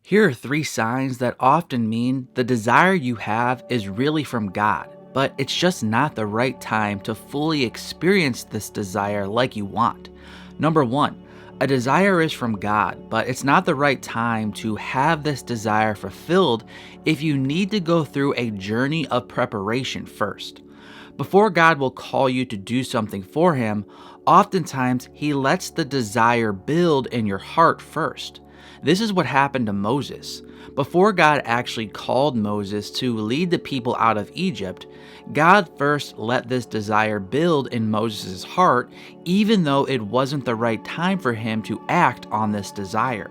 Here are 3 signs that often mean the desire you have is really from God, but it's just not the right time to fully experience this desire like you want. Number 1, a desire is from God, but it's not the right time to have this desire fulfilled if you need to go through a journey of preparation first. Before God will call you to do something for Him, oftentimes He lets the desire build in your heart first. This is what happened to Moses. Before God actually called Moses to lead the people out of Egypt, God first let this desire build in Moses' heart, even though it wasn't the right time for him to act on this desire.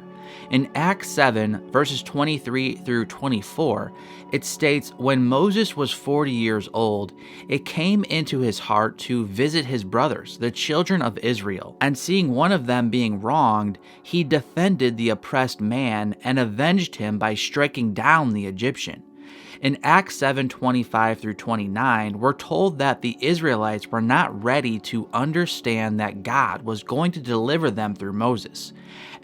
In Acts 7, verses 23 through 24, it states, "When Moses was 40 years old, it came into his heart to visit his brothers, the children of Israel. And seeing one of them being wronged, he defended the oppressed man and avenged him by striking down the Egyptian." In Acts 7:25 through 29, we're told that the Israelites were not ready to understand that God was going to deliver them through Moses.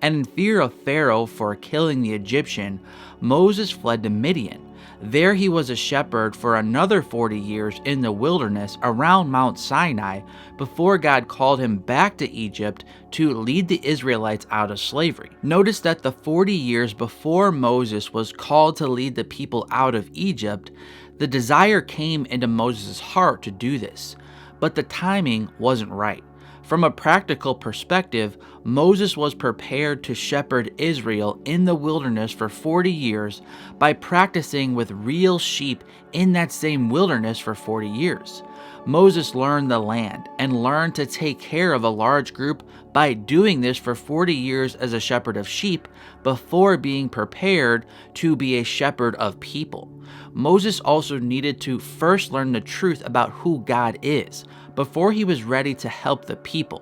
And in fear of Pharaoh for killing the Egyptian, Moses fled to Midian. There he was a shepherd for another 40 years in the wilderness around Mount Sinai before God called him back to Egypt to lead the Israelites out of slavery. Notice that the 40 years before Moses was called to lead the people out of Egypt, the desire came into Moses' heart to do this, but the timing wasn't right. From a practical perspective, Moses was prepared to shepherd Israel in the wilderness for 40 years by practicing with real sheep in that same wilderness for 40 years. Moses learned the land and learned to take care of a large group by doing this for 40 years as a shepherd of sheep before being prepared to be a shepherd of people. Moses also needed to first learn the truth about who God is before he was ready to help the people.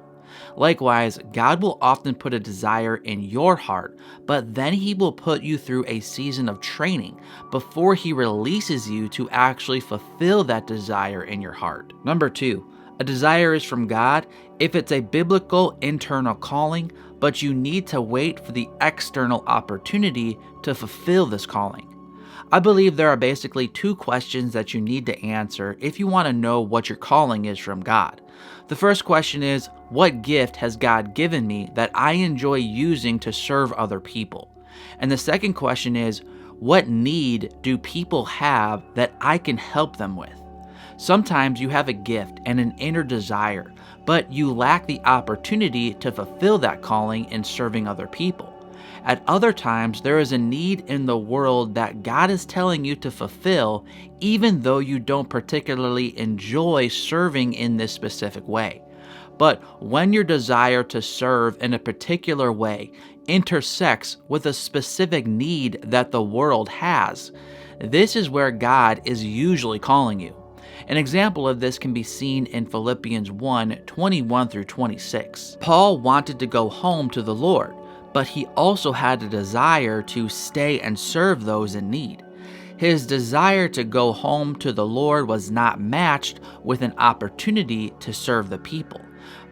Likewise, God will often put a desire in your heart, but then He will put you through a season of training before He releases you to actually fulfill that desire in your heart. Number 2, a desire is from God if it's a biblical internal calling, but you need to wait for the external opportunity to fulfill this calling. I believe there are basically 2 questions that you need to answer if you want to know what your calling is from God. The first question is, what gift has God given me that I enjoy using to serve other people? And the second question is, what need do people have that I can help them with? Sometimes you have a gift and an inner desire, but you lack the opportunity to fulfill that calling in serving other people. At other times, there is a need in the world that God is telling you to fulfill, even though you don't particularly enjoy serving in this specific way. But when your desire to serve in a particular way intersects with a specific need that the world has, this is where God is usually calling you. An example of this can be seen in Philippians 1:21 through 26. Paul wanted to go home to the Lord, but he also had a desire to stay and serve those in need. His desire to go home to the Lord was not matched with an opportunity to serve the people,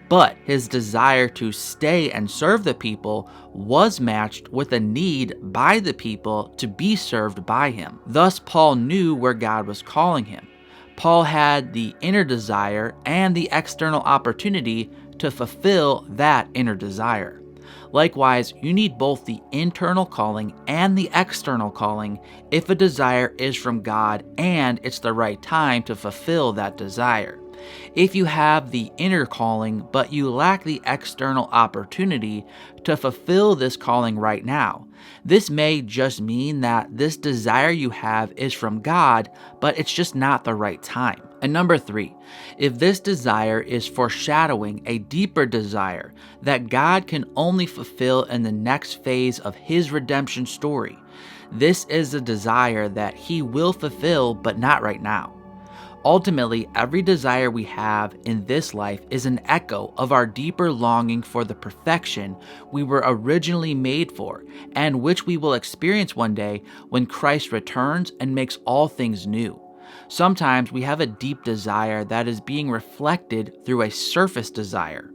but his desire to stay and serve the people was matched with a need by the people to be served by him. Thus, Paul knew where God was calling him. Paul had the inner desire and the external opportunity to fulfill that inner desire. Likewise, you need both the internal calling and the external calling if a desire is from God and it's the right time to fulfill that desire. If you have the inner calling but you lack the external opportunity to fulfill this calling right now, this may just mean that this desire you have is from God, but it's just not the right time. And number 3, if this desire is foreshadowing a deeper desire that God can only fulfill in the next phase of His redemption story, this is a desire that He will fulfill, but not right now. Ultimately, every desire we have in this life is an echo of our deeper longing for the perfection we were originally made for, and which we will experience one day when Christ returns and makes all things new. Sometimes we have a deep desire that is being reflected through a surface desire.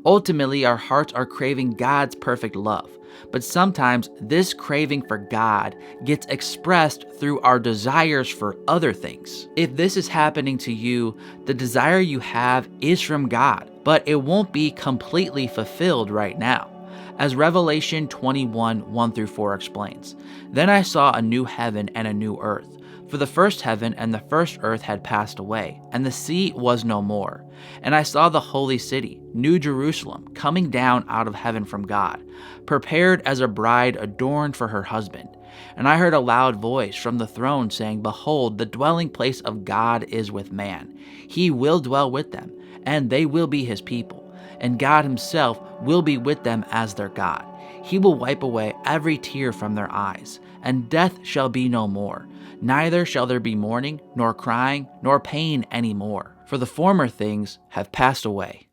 Ultimately, our hearts are craving God's perfect love, But sometimes this craving for God gets expressed through our desires for other things. If this is happening to you, the desire you have is from God, but it won't be completely fulfilled right now. As Revelation 21, 1 through 4 explains, "Then I saw a new heaven and a new earth. For the first heaven and the first earth had passed away, and the sea was no more. And I saw the holy city, New Jerusalem, coming down out of heaven from God, prepared as a bride adorned for her husband. And I heard a loud voice from the throne saying, 'Behold, the dwelling place of God is with man. He will dwell with them, and they will be his people. And God himself will be with them as their God. He will wipe away every tear from their eyes, and death shall be no more. Neither shall there be mourning, nor crying, nor pain any more, for the former things have passed away.'"